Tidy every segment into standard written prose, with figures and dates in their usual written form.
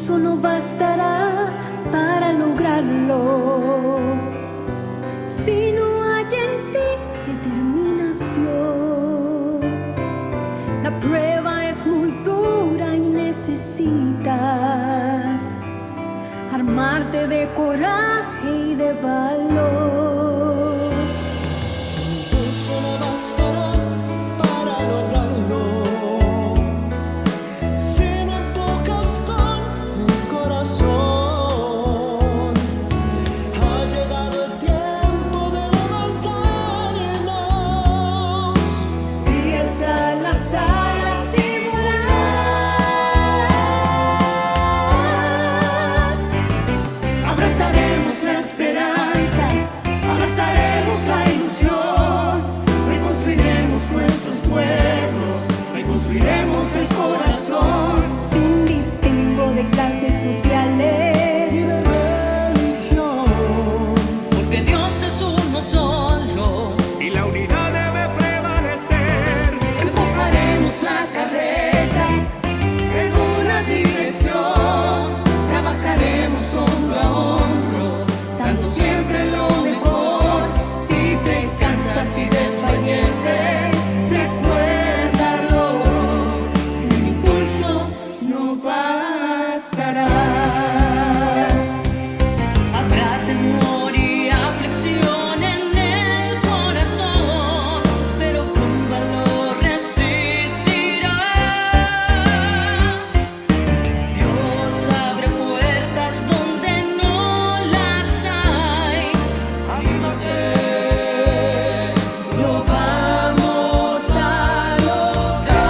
impulso no bastará para lograrlo. Si no hay en ti determinación, la prueba es muy dura y necesitas armarte de coraje y de valor. Impulso no bastará para lograrlo, si no enfocas con el corazón. Ha llegado el tiempo de levantarnos Y alzar las alas y volar. Abrazaremos la esperanza, abrazaremos la ilusión, reconstruiremos nuestros pueblos, reconstruiremos el corazón, sin distingo de clases sociales y de religión. Porque Dios es uno solo y la unidad debe prevalecer. Empujaremos la carreta en una dirección, trabajaremos hombro a hombro, dando siempre lo mejor. Si te cansas y desfalleces, recuérdalo, que el impulso no bastará. habrá temor y aflicción en el corazón, pero con valor resistirás. Dios abre puertas donde no las hay. Anímate, lo vamos a lograr.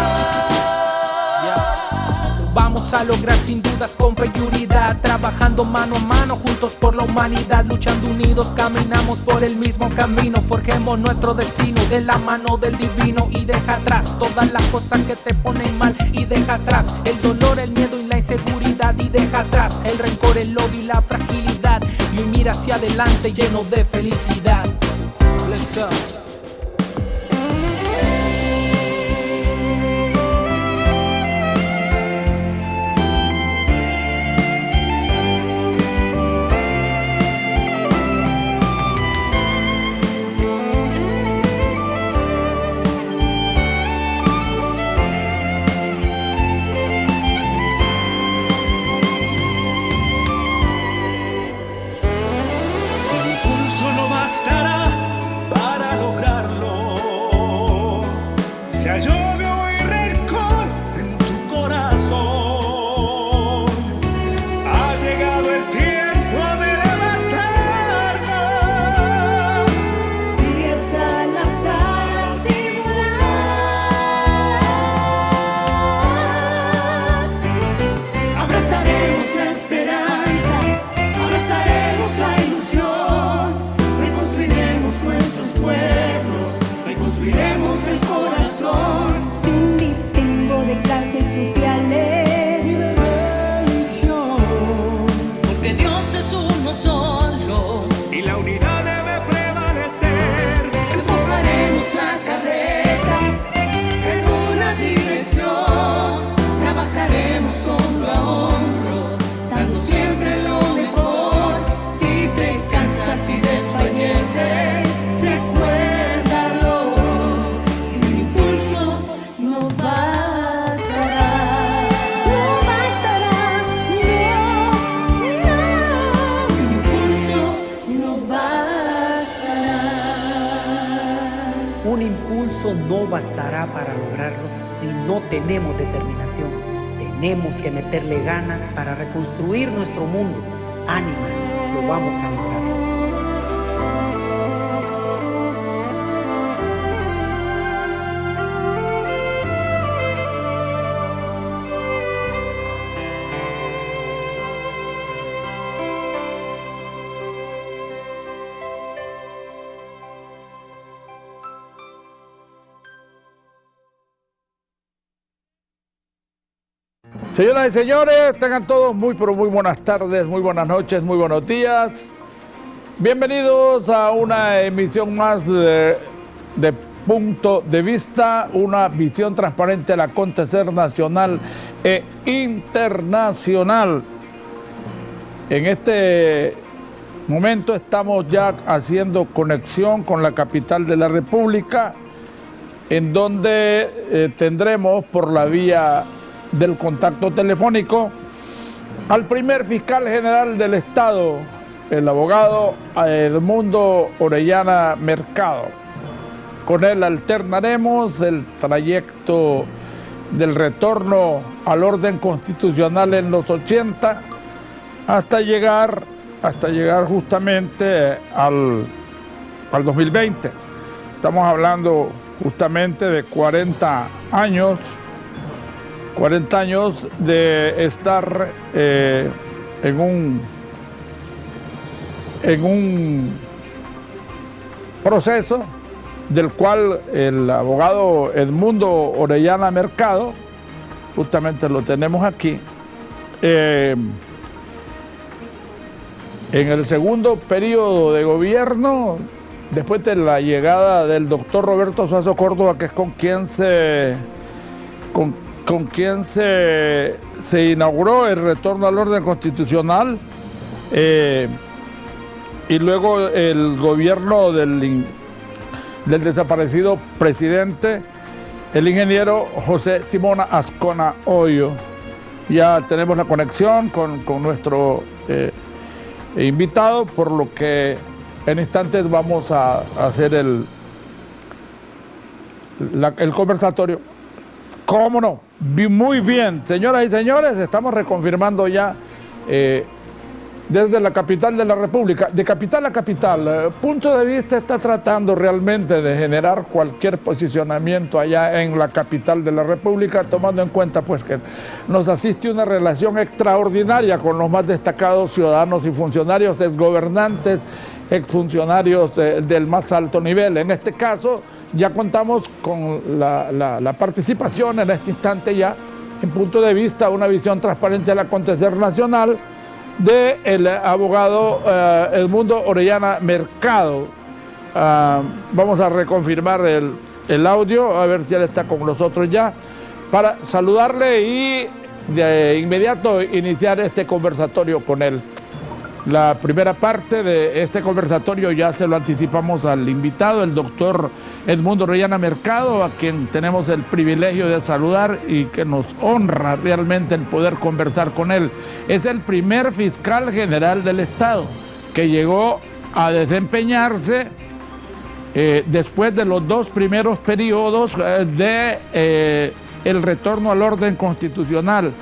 Vamos a lograr sin dudas con fe y unidad, trabajando mano a mano juntos por la humanidad, luchando unidos caminamos por el mismo camino, forjemos nuestro destino de la mano del divino y deja atrás todas las cosas que te ponen mal y deja atrás el dolor, el miedo y la inseguridad y deja atrás el rencor, el odio y la fragilidad y mira hacia adelante lleno de felicidad. Bless up. El impulso no bastará para lograrlo, si hay odio y rencor en tu corazón. Ha llegado el tiempo de levantarnos Y alzar las alas y volar. Abrazaremos la esperanza, abrazaremos la ilusión, reconstruiremos nuestros pueblos, reconstruiremos el corazón, sin distingo de clases sociales y de religión. Porque Dios es uno solo Y la unidad debe prevalecer. Empujaremos la carreta en una dirección, trabajaremos hombro a hombro, dando siempre lo mejor. Si te cansas y desfalleces, recuérdalo, que el impulso no bastará. No bastará, no, el impulso no bastará. Un impulso no bastará para lograrlo si no tenemos determinación. Tenemos que meterle ganas para reconstruir nuestro mundo. Ánima, lo vamos a lograr. Señoras y señores, tengan todos muy pero muy buenas tardes, muy buenas noches, muy buenos días. Bienvenidos a una emisión más de Punto de Vista, una visión transparente del acontecer nacional e internacional. En este momento estamos ya haciendo conexión con la capital de la República, en donde tendremos por la vía del contacto telefónico al primer fiscal general del Estado, el abogado Edmundo Orellana Mercado. Con él alternaremos el trayecto del retorno al orden constitucional en los 80 hasta llegar justamente al 2020. Estamos hablando justamente de 40 años de estar en un proceso del cual el abogado Edmundo Orellana Mercado, justamente lo tenemos aquí, en el segundo periodo de gobierno, después de la llegada del doctor Roberto Suazo Córdoba, que es con quien se inauguró el retorno al orden constitucional, y luego el gobierno del desaparecido presidente, el ingeniero José Simón Ascona Hoyo. Ya tenemos la conexión con nuestro invitado, por lo que en instantes vamos a hacer el conversatorio. ¿Cómo no? Muy bien, señoras y señores, estamos reconfirmando ya desde la capital de la República, de capital a capital. Punto de Vista está tratando realmente de generar cualquier posicionamiento allá en la capital de la República, tomando en cuenta pues que nos asiste una relación extraordinaria con los más destacados ciudadanos y funcionarios, exgobernantes, exfuncionarios del más alto nivel. En este caso ya contamos con la participación en este instante ya, en Punto de Vista, una visión transparente del acontecer nacional, del abogado Edmundo Orellana Mercado. Vamos a reconfirmar el audio, a ver si él está con nosotros ya, para saludarle y de inmediato iniciar este conversatorio con él. La primera parte de este conversatorio ya se lo anticipamos al invitado, el doctor Edmundo Orellana Mercado, a quien tenemos el privilegio de saludar y que nos honra realmente el poder conversar con él. Es el primer fiscal general del Estado que llegó a desempeñarse después de los dos primeros periodos de el retorno al orden constitucional.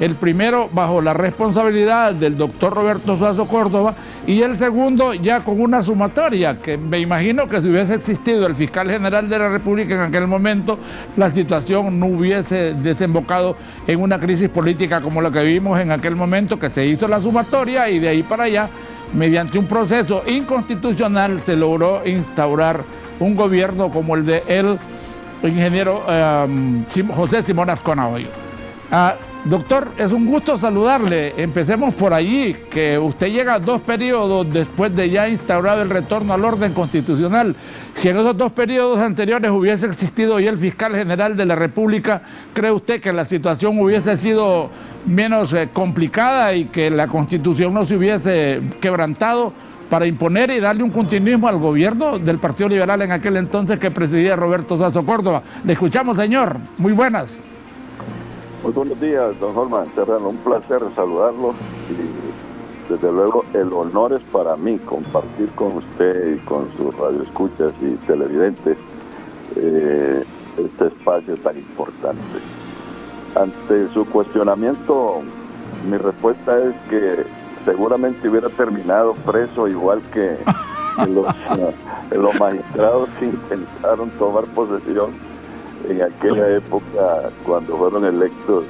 El primero bajo la responsabilidad del doctor Roberto Suazo Córdoba y el segundo ya con una sumatoria, que me imagino que si hubiese existido el fiscal general de la República en aquel momento, la situación no hubiese desembocado en una crisis política como la que vivimos en aquel momento, que se hizo la sumatoria y de ahí para allá, mediante un proceso inconstitucional, se logró instaurar un gobierno como el de el ingeniero José Simón Ascona Hoyo. Doctor, es un gusto saludarle. Empecemos por allí, que usted llega a 2 periodos después de ya instaurado el retorno al orden constitucional. Si en esos 2 periodos anteriores hubiese existido ya el fiscal general de la República, ¿cree usted que la situación hubiese sido menos complicada y que la Constitución no se hubiese quebrantado para imponer y darle un continuismo al gobierno del Partido Liberal en aquel entonces que presidía Roberto Suazo Córdoba? Le escuchamos, señor. Muy buenas. Muy buenos días, don Holman Serrano, un placer saludarlo y desde luego el honor es para mí compartir con usted y con sus radioescuchas y televidentes este espacio tan importante. Ante su cuestionamiento, mi respuesta es que seguramente hubiera terminado preso igual que los magistrados que intentaron tomar posesión en aquella época cuando fueron electos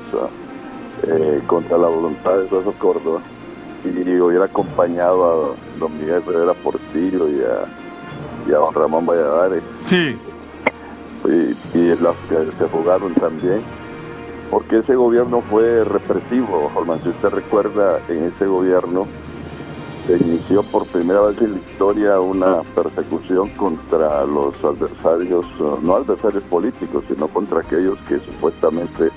contra la voluntad de Suazo Córdoba, y hubiera acompañado a don Miguel Rivera Portillo y a don Ramón Valladares. Sí. Y los que se fugaron también, porque ese gobierno fue represivo, Holman. Si usted recuerda, en ese gobierno se inició por primera vez en la historia una persecución contra los adversarios, no adversarios políticos, sino contra aquellos que supuestamente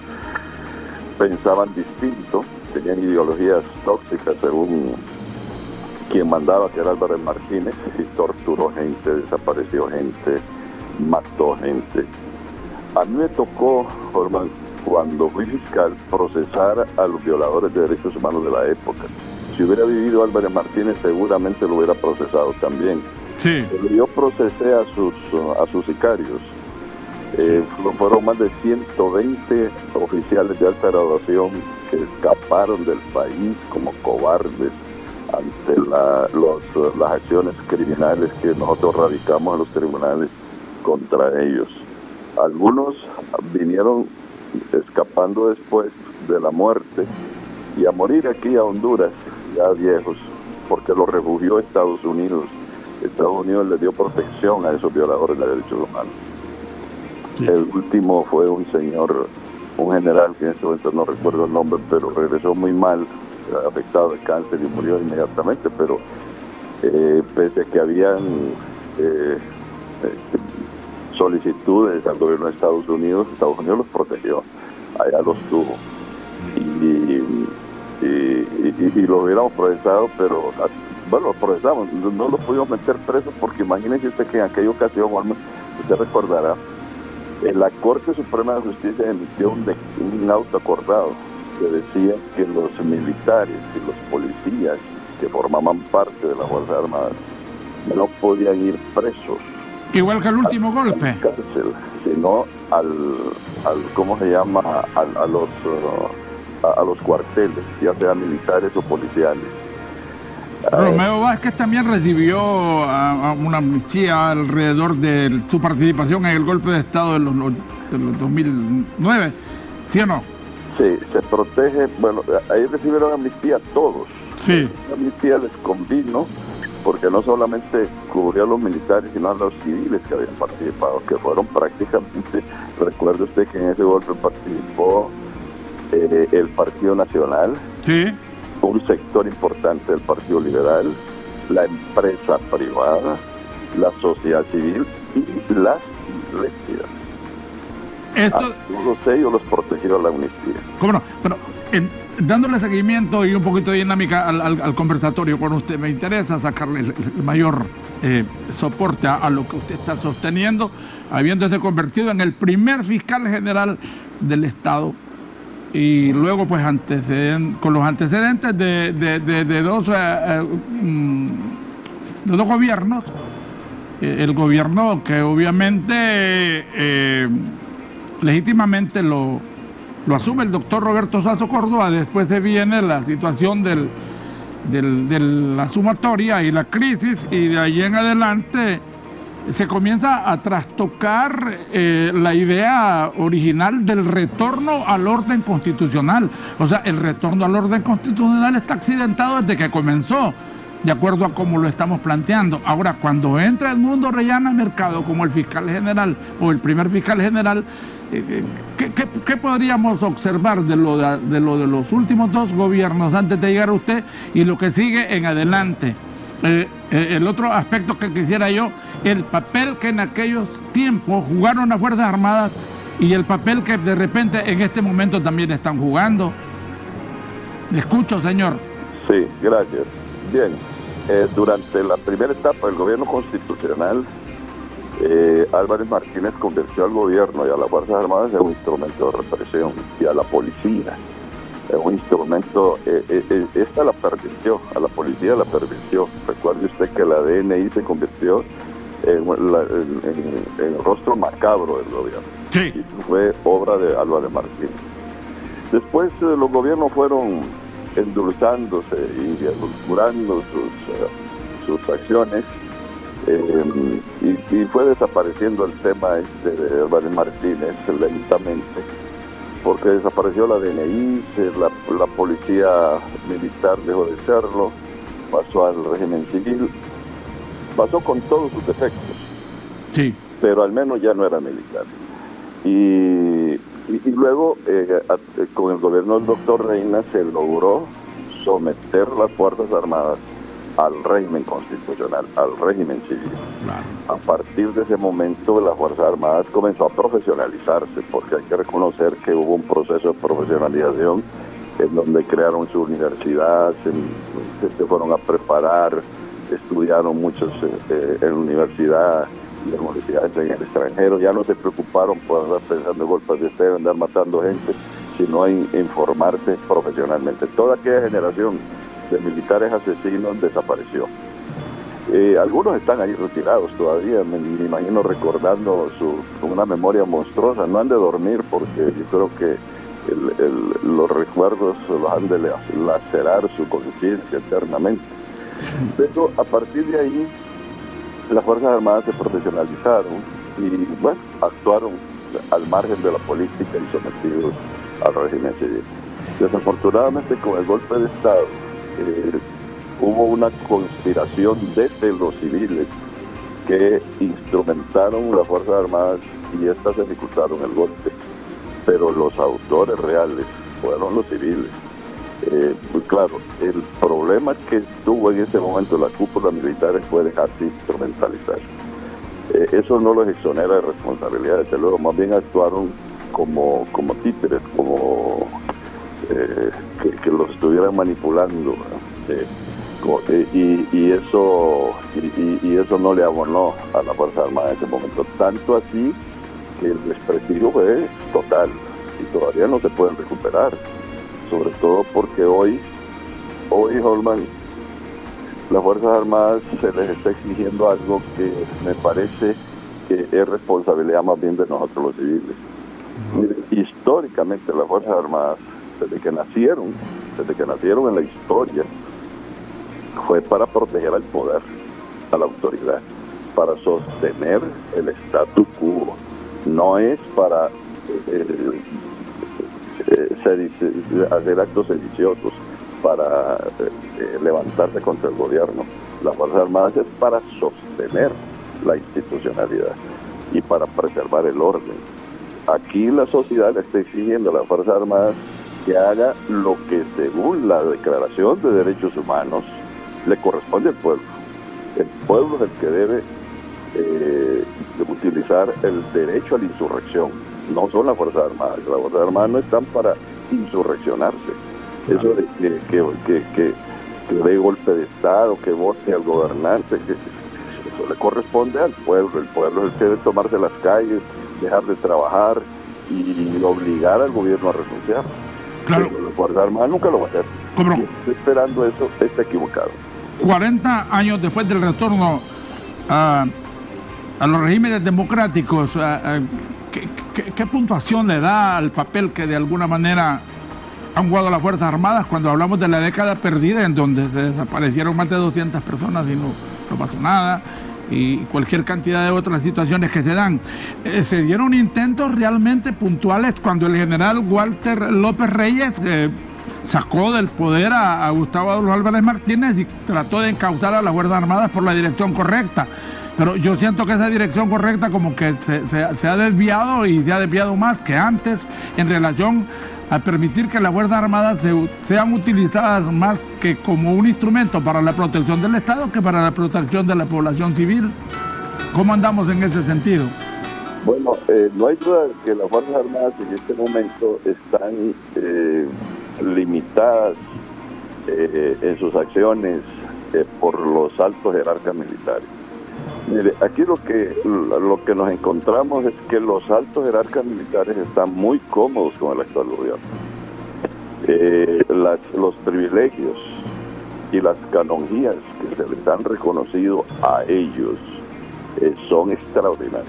pensaban distinto tenían ideologías tóxicas, según quien mandaba, que era Álvarez Martínez, y torturó gente, desapareció gente, mató gente. A mí me tocó, Jorman, cuando fui fiscal, procesar a los violadores de derechos humanos de la época. Si hubiera vivido Álvarez Martínez, seguramente lo hubiera procesado también. Sí. Pero yo procesé a sus sicarios. Fueron más de 120 oficiales de alta graduación que escaparon del país como cobardes ante las acciones criminales que nosotros radicamos en los tribunales contra ellos. Algunos vinieron escapando después de la muerte y a morir aquí a Honduras, ya viejos, porque los refugió Estados Unidos. Estados Unidos le dio protección a esos violadores de derechos humanos. Sí. El último fue un señor, un general, que en este momento no recuerdo el nombre, pero regresó muy mal, afectado de cáncer y murió inmediatamente, pero pese a que habían solicitudes al gobierno de Estados Unidos los protegió, allá los tuvo. Y lo hubiéramos procesado, pero bueno, lo procesamos, no lo pudimos meter presos porque imagínense usted que en aquella ocasión, usted recordará, la Corte Suprema de Justicia emitió un auto acordado que decía que los militares y los policías que formaban parte de las Fuerzas Armadas no podían ir presos. Igual que el último golpe. Cárcel, sino ¿cómo se llama? A los cuarteles, ya sean militares o policiales. Romeo Vázquez también recibió una amnistía alrededor de su participación en el golpe de Estado de los 2009, ¿sí o no? Sí, se protege, bueno, ahí recibieron amnistía todos. Sí. La amnistía les convino porque no solamente cubría a los militares, sino a los civiles que habían participado, que fueron prácticamente, recuerde usted que en ese golpe participó el Partido Nacional, sí, un sector importante del Partido Liberal, la empresa privada, la sociedad civil y las iglesias. Todos ellos los protegió la amnistía. ¿Cómo no? Pero dándole seguimiento y un poquito de dinámica al conversatorio con usted, me interesa sacarle el mayor soporte a lo que usted está sosteniendo, habiéndose convertido en el primer fiscal general del Estado. Y luego, pues, con los antecedentes de dos gobiernos, el gobierno que obviamente legítimamente lo asume el doctor Roberto Suazo Córdoba, después se viene la situación de la sumatoria y la crisis, y de ahí en adelante se comienza a trastocar la idea original del retorno al orden constitucional. O sea, el retorno al orden constitucional está accidentado desde que comenzó, de acuerdo a cómo lo estamos planteando. Ahora, cuando entra Edmundo Orellana Mercado como el fiscal general o el primer fiscal general, ¿qué podríamos observar de lo de los últimos dos gobiernos antes de llegar a usted y lo que sigue en adelante? El otro aspecto que quisiera yo, el papel que en aquellos tiempos jugaron las Fuerzas Armadas y el papel que de repente en este momento también están jugando. ¿Me escucho, señor? Sí, gracias. Bien, durante la primera etapa del gobierno constitucional, Álvarez Martínez convirtió al gobierno y a las Fuerzas Armadas en un instrumento de represión, y a la policía un instrumento. Esta la pervirtió, a la policía la pervirtió. Recuerde usted que la DNI se convirtió en el rostro macabro del gobierno. Sí. Y fue obra de Álvarez Martínez. Después los gobiernos fueron endulzándose y edulcorando sus acciones, y fue desapareciendo el tema de Álvarez Martínez lentamente, porque desapareció la DNI, la policía militar dejó de serlo, pasó al régimen civil, pasó con todos sus defectos, sí, pero al menos ya no era militar. Y luego, con el gobierno del doctor Reina, se logró someter las Fuerzas Armadas al régimen constitucional, al régimen civil. Claro. A partir de ese momento, las Fuerzas Armadas comenzó a profesionalizarse, porque hay que reconocer que hubo un proceso de profesionalización en donde crearon su universidad, se fueron a preparar, estudiaron muchos en la universidad, en universidades en el extranjero. Ya no se preocuparon por andar pensando en golpes de estado, andar matando gente, sino en formarse profesionalmente. Toda aquella generación de militares asesinos desapareció. Algunos están ahí retirados todavía, me imagino recordando con una memoria monstruosa. No han de dormir porque yo creo que los recuerdos los han de lacerar su conciencia eternamente. Pero a partir de ahí las Fuerzas Armadas se profesionalizaron y bueno, actuaron al margen de la política y sometidos al régimen civil. Desafortunadamente con el golpe de Estado hubo una conspiración desde los civiles que instrumentaron las Fuerzas Armadas y estas ejecutaron el golpe, pero los autores reales fueron los civiles. Pues claro, el problema que tuvo en ese momento la cúpula militar fue dejarse instrumentalizar. Eso no los exonera de responsabilidad, desde luego, más bien actuaron como títeres, como que los estuvieran manipulando, y eso no le abonó a la Fuerza Armada en ese momento, tanto así que el desprestigio fue total y todavía no se pueden recuperar, sobre todo porque hoy Holman, las Fuerzas Armadas se les está exigiendo algo que me parece que es responsabilidad más bien de nosotros los civiles. Miren, históricamente las Fuerzas Armadas, desde que nacieron en la historia, fue para proteger al poder, a la autoridad, para sostener el statu quo. No es para hacer actos sediciosos, para levantarse contra el gobierno. Las Fuerzas Armadas es para sostener la institucionalidad y para preservar el orden. Aquí la sociedad le está exigiendo a las Fuerzas Armadas que haga lo que según la Declaración de Derechos Humanos le corresponde al pueblo. El pueblo es el que debe utilizar el derecho a la insurrección, no son las Fuerzas Armadas. Las Fuerzas Armadas no están para insurreccionarse. Eso de que dé golpe de Estado, que vote al gobernante, eso le corresponde al pueblo. El pueblo es el que debe tomarse las calles, dejar de trabajar y obligar al gobierno a renunciar. Claro. Pero las Fuerzas Armadas nunca lo va a hacer. ¿Cómo no? Si está esperando eso, está equivocado. 40 años después del retorno a los regímenes democráticos, ¿qué puntuación le da al papel que de alguna manera han jugado las Fuerzas Armadas cuando hablamos de la década perdida en donde se desaparecieron más de 200 personas y no pasó nada, y cualquier cantidad de otras situaciones que se dan? Se dieron intentos realmente puntuales cuando el general Walter López Reyes sacó del poder a Gustavo Adolfo Álvarez Martínez y trató de encauzar a las Fuerzas Armadas por la dirección correcta. Pero yo siento que esa dirección correcta como que se ha desviado, y se ha desviado más que antes en relación a permitir que las Fuerzas Armadas sean utilizadas más que como un instrumento para la protección del Estado que para la protección de la población civil. ¿Cómo andamos en ese sentido? Bueno, no hay duda de que las Fuerzas Armadas en este momento están limitadas en sus acciones por los altos jerarcas militares. Mire, aquí lo que nos encontramos es que los altos jerarcas militares están muy cómodos con el actual gobierno. Los privilegios y las canonjías que se les han reconocido a ellos son extraordinarios,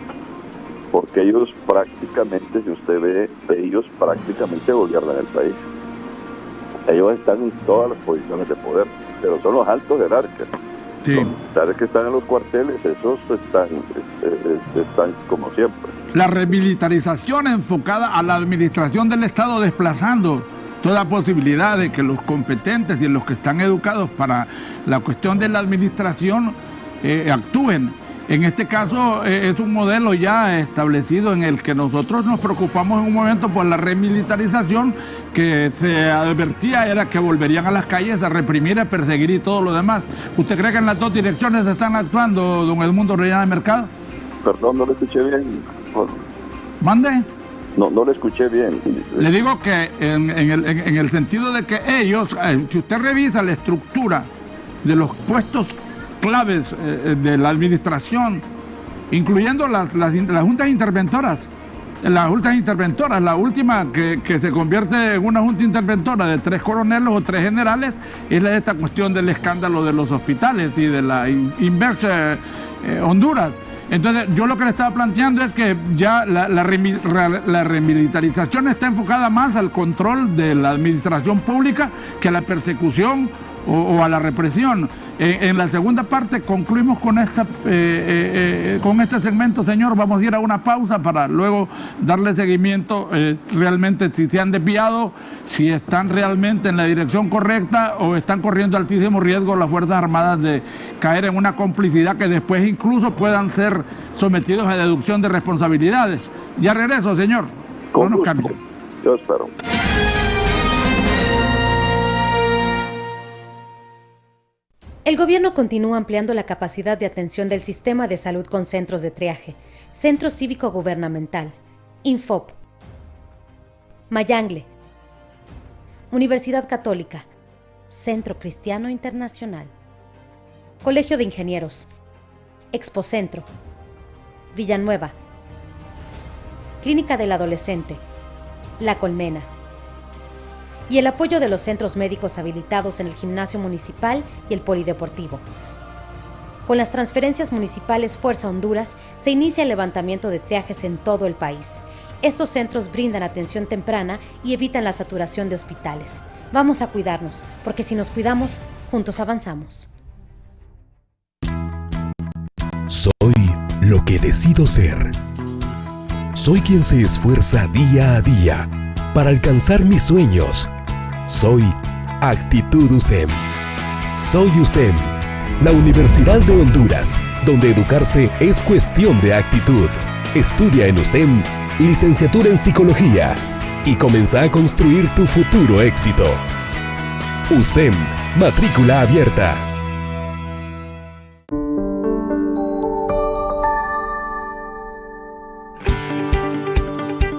porque ellos prácticamente, si usted ve, ellos prácticamente gobiernan el país. Ellos están en todas las posiciones de poder, pero son los altos jerarcas. Sí. Los militares que están en los cuarteles, esos están como siempre. La remilitarización enfocada a la administración del Estado, desplazando toda posibilidad de que los competentes y los que están educados para la cuestión de la administración actúen. En este caso es un modelo ya establecido en el que nosotros nos preocupamos en un momento por la remilitarización, que se advertía era que volverían a las calles a reprimir, a perseguir y todo lo demás. ¿Usted cree que en las dos direcciones están actuando, don Edmundo Orellana Mercado? Perdón, no lo escuché bien. ¿Mande? No le escuché bien. Le digo que en el sentido de que ellos, si usted revisa la estructura de los puestos claves de la administración, incluyendo las juntas interventoras, la última que se convierte en una junta interventora de 3 coroneles o 3 generales, es esta cuestión del escándalo de los hospitales y de la Inverse Honduras. Entonces, yo lo que le estaba planteando es que ya la remilitarización está enfocada más al control de la administración pública que a la persecución o a la represión. En la segunda parte concluimos con este segmento, señor. Vamos a ir a una pausa para luego darle seguimiento realmente si se han desviado, si están realmente en la dirección correcta o están corriendo altísimo riesgo las Fuerzas Armadas de caer en una complicidad que después incluso puedan ser sometidos a deducción de responsabilidades. Ya regreso, señor. No nos cambie. Yo espero. El gobierno continúa ampliando la capacidad de atención del sistema de salud con centros de triaje, Centro Cívico Gubernamental, Infop, Mayangle, Universidad Católica, Centro Cristiano Internacional, Colegio de Ingenieros, Expocentro, Villanueva, Clínica del Adolescente, La Colmena, y el apoyo de los centros médicos habilitados en el gimnasio municipal y el polideportivo. Con las transferencias municipales Fuerza Honduras, se inicia el levantamiento de triajes en todo el país. Estos centros brindan atención temprana y evitan la saturación de hospitales. Vamos a cuidarnos, porque si nos cuidamos, juntos avanzamos. Soy lo que decido ser. Soy quien se esfuerza día a día para alcanzar mis sueños. Soy Actitud USEM. Soy USEM, la Universidad de Honduras, donde educarse es cuestión de actitud. Estudia en USEM, licenciatura en Psicología, y comienza a construir tu futuro éxito. USEM, matrícula abierta.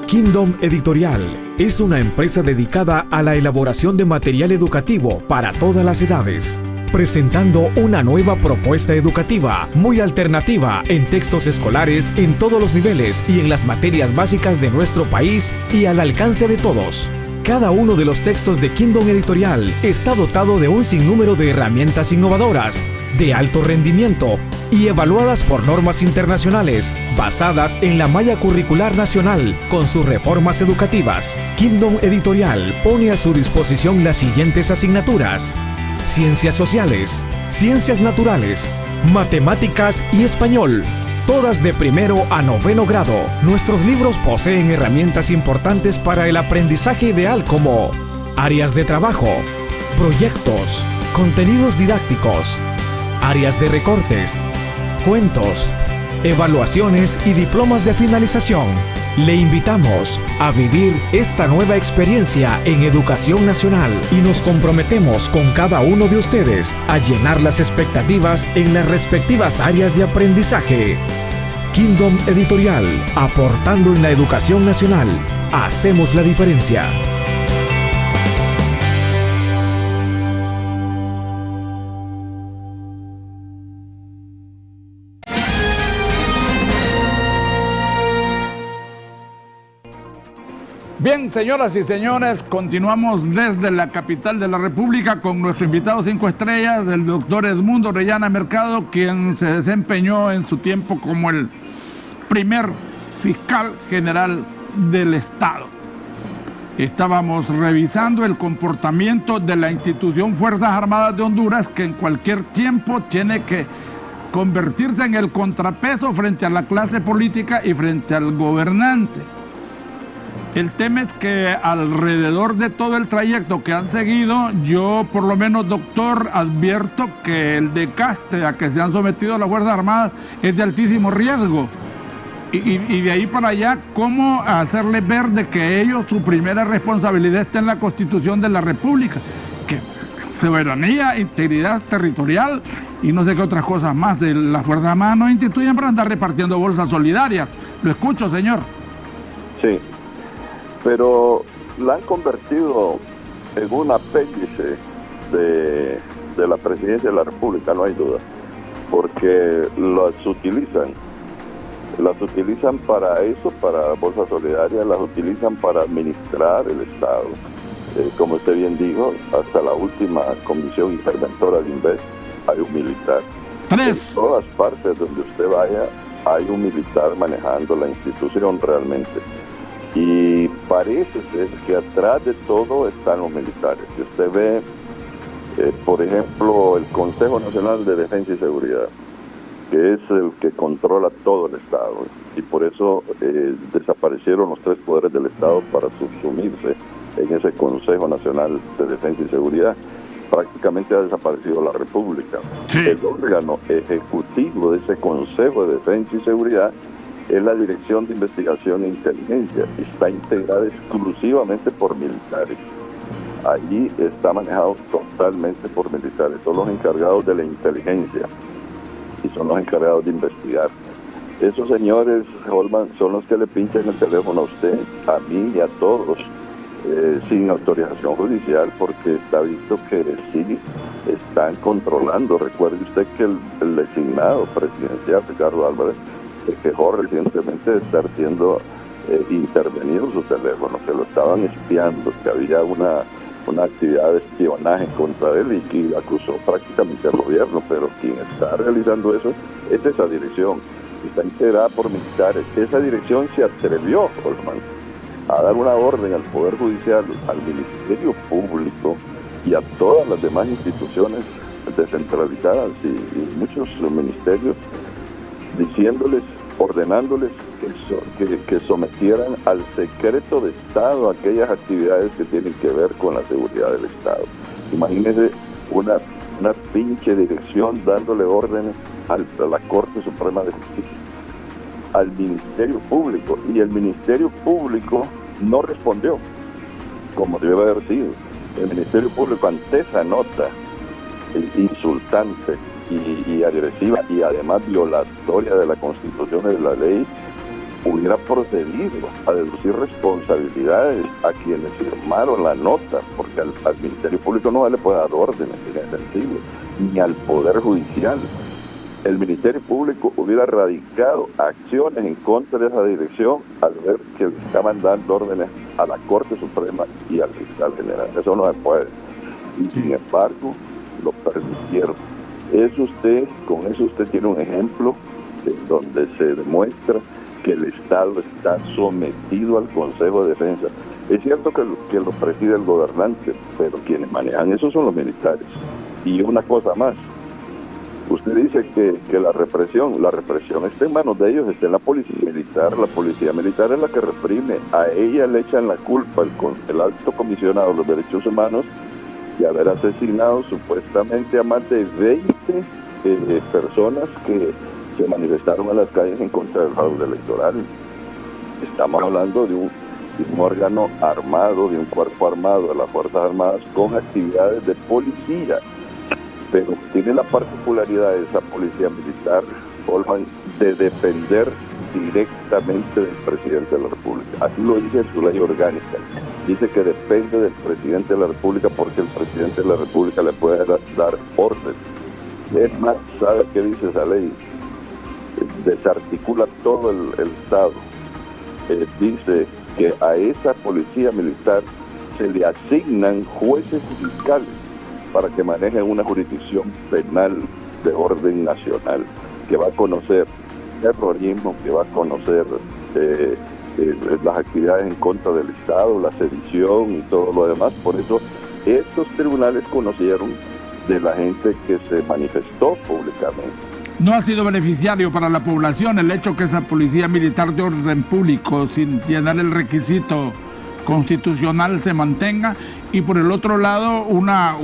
Kingdom Editorial es una empresa dedicada a la elaboración de material educativo para todas las edades, presentando una nueva propuesta educativa muy alternativa en textos escolares en todos los niveles y en las materias básicas de nuestro país y al alcance de todos. Cada uno de los textos de Kingdom Editorial está dotado de un sinnúmero de herramientas innovadoras, de alto rendimiento y evaluadas por normas internacionales, basadas en la malla curricular nacional con sus reformas educativas. Kingdom Editorial pone a su disposición las siguientes asignaturas: Ciencias Sociales, Ciencias Naturales, Matemáticas y Español, todas de 1º a 9º grado. Nuestros libros poseen herramientas importantes para el aprendizaje ideal como áreas de trabajo, proyectos, contenidos didácticos, áreas de recortes, cuentos, evaluaciones y diplomas de finalización. Le invitamos a vivir esta nueva experiencia en Educación Nacional y nos comprometemos con cada uno de ustedes a llenar las expectativas en las respectivas áreas de aprendizaje. Kingdom Editorial, aportando en la educación nacional. Hacemos la diferencia. Bien, señoras y señores, continuamos desde la capital de la República con nuestro invitado 5 estrellas, el doctor Edmundo Orellana Mercado, quien se desempeñó en su tiempo como el primer fiscal general del Estado. Estábamos revisando el comportamiento de la institución Fuerzas Armadas de Honduras, que en cualquier tiempo tiene que convertirse en el contrapeso frente a la clase política y frente al gobernante. El tema es que alrededor de todo el trayecto que han seguido, yo por lo menos, doctor, advierto que el desgaste a que se han sometido las Fuerzas Armadas es de altísimo riesgo. Y de ahí para allá, ¿cómo hacerles ver de que ellos, su primera responsabilidad está en la Constitución de la República? Que soberanía, integridad territorial y no sé qué otras cosas más. De las Fuerzas Armadas no instituyen para andar repartiendo bolsas solidarias. Lo escucho, señor. Sí. pero la han convertido en un apéndice de la presidencia de la República, no hay duda, porque las utilizan para eso, para Bolsa Solidaria, las utilizan para administrar el Estado. Como usted bien dijo, hasta la última comisión interventora de Invest hay un militar. En todas partes donde usted vaya hay un militar manejando la institución realmente. Y parece ser que atrás de todo están los militares. Si usted ve, por ejemplo, el Consejo Nacional de Defensa y Seguridad, que es el que controla todo el Estado, y por eso desaparecieron los 3 poderes del Estado para subsumirse en ese Consejo Nacional de Defensa y Seguridad. Prácticamente ha desaparecido la República. Sí. El órgano ejecutivo de ese Consejo de Defensa y Seguridad es la Dirección de Investigación e Inteligencia. Está integrada exclusivamente por militares. Allí está manejado totalmente por militares. Son los encargados de la inteligencia y son los encargados de investigar. Esos señores, Holman, son los que le pinchan el teléfono a usted, a mí y a todos, sin autorización judicial, porque está visto que sí están controlando. Recuerde usted que el designado presidencial, Ricardo Álvarez, se quejó recientemente de estar siendo intervenido su teléfono, que lo estaban espiando, que había una actividad de espionaje contra él y que acusó prácticamente al gobierno, pero quien está realizando eso es esa dirección, está integrada por militares. Esa dirección se atrevió, Holman, a dar una orden al Poder Judicial, al Ministerio Público y a todas las demás instituciones descentralizadas y muchos ministerios, diciéndoles, ordenándoles que sometieran al secreto de Estado aquellas actividades que tienen que ver con la seguridad del Estado. Imagínense una pinche dirección dándole órdenes a la Corte Suprema de Justicia, al Ministerio Público, y el Ministerio Público no respondió como debe haber sido. El Ministerio Público, ante esa nota insultante y agresiva y además violatoria de la Constitución y de la ley, hubiera procedido a deducir responsabilidades a quienes firmaron la nota, porque al Ministerio Público no le puede dar órdenes en ese sentido, ni al Poder Judicial. El Ministerio Público hubiera radicado acciones en contra de esa dirección al ver que le estaban dando órdenes a la Corte Suprema y al Fiscal General. Eso no se puede. Y sin embargo, lo permitieron. Con eso usted tiene un ejemplo donde se demuestra que el Estado está sometido al Consejo de Defensa. Es cierto que lo preside el gobernante, pero quienes manejan eso son los militares. Y una cosa más, usted dice que la represión está en manos de ellos, está en la policía militar. La policía militar es la que reprime. A ella le echan la culpa el alto comisionado de los derechos humanos de haber asesinado supuestamente a más de 20 personas que se manifestaron en las calles en contra del fraude electoral. Estamos hablando de un órgano armado, de un cuerpo armado de las Fuerzas Armadas con actividades de policía, pero tiene la particularidad de esa policía militar, Holman, de depender directamente del presidente de la República. Así lo dice su ley orgánica. Dice que depende del presidente de la República porque el presidente de la República le puede dar orden. Es más, ¿sabe qué dice esa ley? Desarticula todo el Estado. Dice que a esa policía militar se le asignan jueces y fiscales para que manejen una jurisdicción penal de orden nacional, que va a conocer terrorismo, que va a conocer las actividades en contra del Estado, la sedición y todo lo demás. Por eso estos tribunales conocieron de la gente que se manifestó públicamente. No ha sido beneficiario para la población el hecho que esa policía militar de orden público, sin llenar el requisito constitucional, se mantenga, y por el otro lado una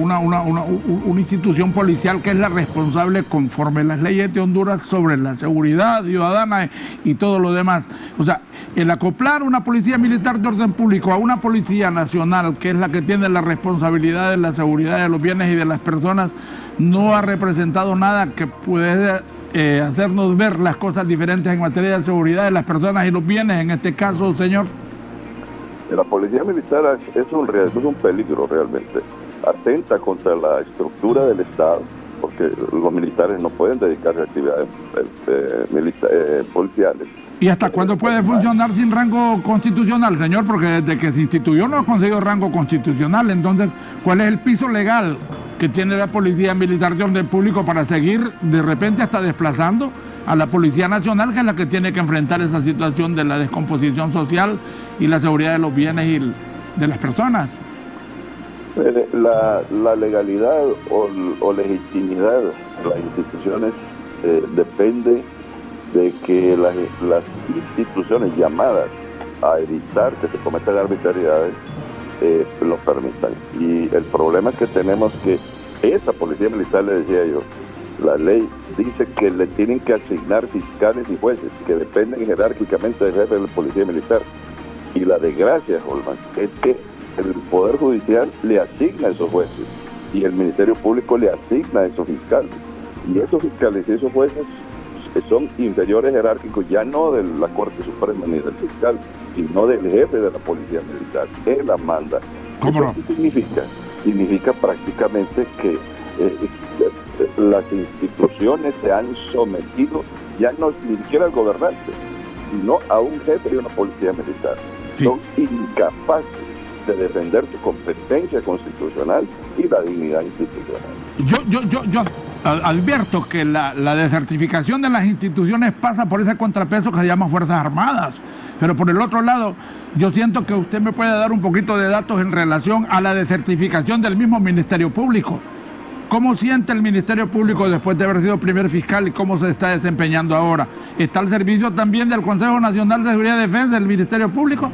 institución policial que es la responsable conforme las leyes de Honduras sobre la seguridad ciudadana y todo lo demás. O sea, el acoplar una policía militar de orden público a una policía nacional, que es la que tiene la responsabilidad de la seguridad de los bienes y de las personas, no ha representado nada que pueda hacernos ver las cosas diferentes en materia de seguridad de las personas y los bienes, en este caso, señor. La policía militar es un riesgo, es un peligro realmente. Atenta contra la estructura del Estado, porque los militares no pueden dedicarse a actividades policiales. ¿Y hasta cuándo puede funcionar sin rango constitucional, señor? Porque desde que se instituyó no ha conseguido rango constitucional. Entonces, ¿cuál es el piso legal que tiene la Policía Militar de Orden Público para seguir de repente hasta desplazando a la Policía Nacional, que es la que tiene que enfrentar esa situación de la descomposición social y la seguridad de los bienes y de las personas? La legalidad o legitimidad de las instituciones depende de que las instituciones llamadas a evitar que se cometan arbitrariedades lo permitan. Y el problema es que tenemos que esa policía militar, le decía yo, la ley dice que le tienen que asignar fiscales y jueces que dependen jerárquicamente del jefe de la policía militar. Y la desgracia, Holman, es que el Poder Judicial le asigna a esos jueces y el Ministerio Público le asigna a esos fiscales. Y esos fiscales y esos jueces son inferiores jerárquicos ya no de la Corte Suprema ni del fiscal, sino del jefe de la Policía Militar. Él la manda. ¿Cómo no? ¿Qué significa? Significa prácticamente que las instituciones se han sometido ya no ni siquiera al gobernante, sino a un jefe de una policía militar. Sí. Son incapaces de defender su competencia constitucional y la dignidad institucional. Yo advierto que la desertificación de las instituciones pasa por ese contrapeso que se llama Fuerzas Armadas, pero por el otro lado, yo siento que usted me puede dar un poquito de datos en relación a la desertificación del mismo Ministerio Público. ¿Cómo siente el Ministerio Público después de haber sido primer fiscal y cómo se está desempeñando ahora? ¿Está al servicio también del Consejo Nacional de Seguridad y Defensa del Ministerio Público?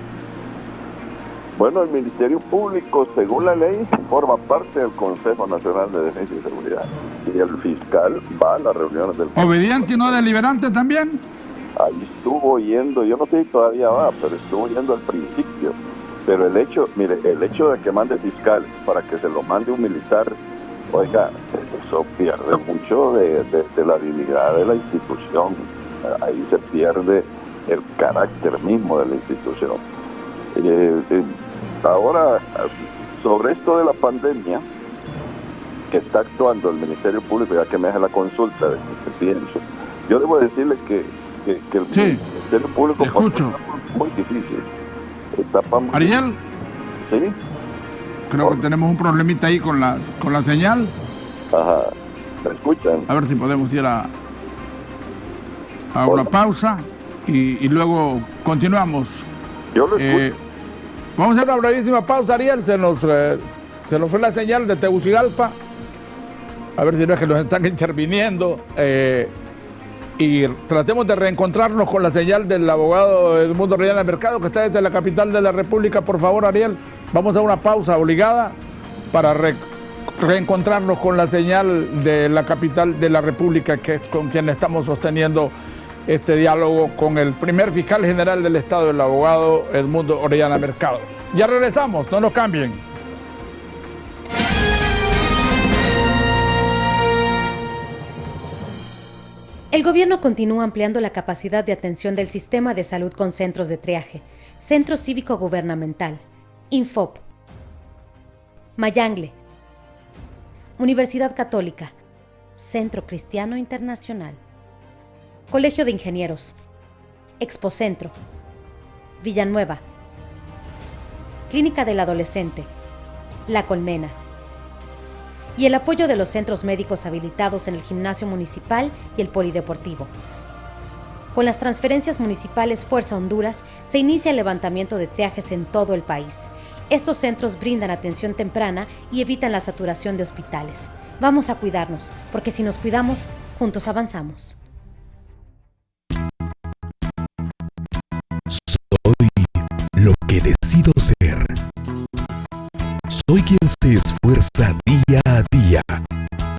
Bueno, el Ministerio Público, según la ley, forma parte del Consejo Nacional de Defensa y Seguridad. Y el fiscal va a las reuniones del Consejo. ¿Obediente y no deliberante también? Ahí estuvo yendo, yo no sé si todavía va, pero estuvo yendo al principio. Pero el hecho de que mande fiscales para que se lo mande un militar, oiga, eso pierde mucho de la dignidad de la institución. Ahí se pierde el carácter mismo de la institución. Ahora, sobre esto de la pandemia, que está actuando el Ministerio Público, ya que me hace la consulta de que pienso, yo debo decirle que el Ministerio Público es muy difícil. Ariel, ¿sí? Creo que tenemos un problemita ahí con la señal. Ajá, ¿me escuchan? A ver si podemos ir a una pausa y luego continuamos. Yo lo escucho. Vamos a hacer una brevísima pausa, Ariel. Se nos fue la señal de Tegucigalpa. A ver si no es que nos están interviniendo. Y tratemos de reencontrarnos con la señal del abogado Edmundo Orellana Mercado, que está desde la capital de la República. Por favor, Ariel, vamos a una pausa obligada para reencontrarnos con la señal de la capital de la República, que es con quien estamos sosteniendo este diálogo con el primer fiscal general del Estado, el abogado Edmundo Orellana Mercado. Ya regresamos, no nos cambien. El gobierno continúa ampliando la capacidad de atención del sistema de salud con centros de triaje, Centro Cívico Gubernamental, Infop, Mayangle, Universidad Católica, Centro Cristiano Internacional, Colegio de Ingenieros, Expocentro, Villanueva, Clínica del Adolescente, La Colmena, y el apoyo de los centros médicos habilitados en el gimnasio municipal y el polideportivo. Con las transferencias municipales Fuerza Honduras, se inicia el levantamiento de triajes en todo el país. Estos centros brindan atención temprana y evitan la saturación de hospitales. Vamos a cuidarnos, porque si nos cuidamos, juntos avanzamos. Soy lo que decido ser. Soy quien se esfuerza día a día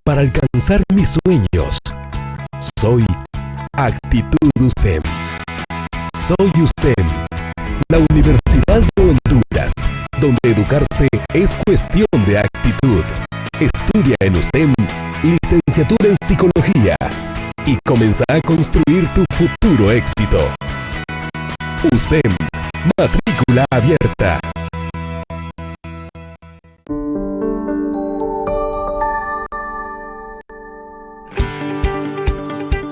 para alcanzar mis sueños. Soy Actitud USEM. Soy USEM, la Universidad de Honduras, donde educarse es cuestión de actitud. Estudia en USEM, licenciatura en Psicología, y comienza a construir tu futuro éxito. USEM, matrícula Brújula abierta.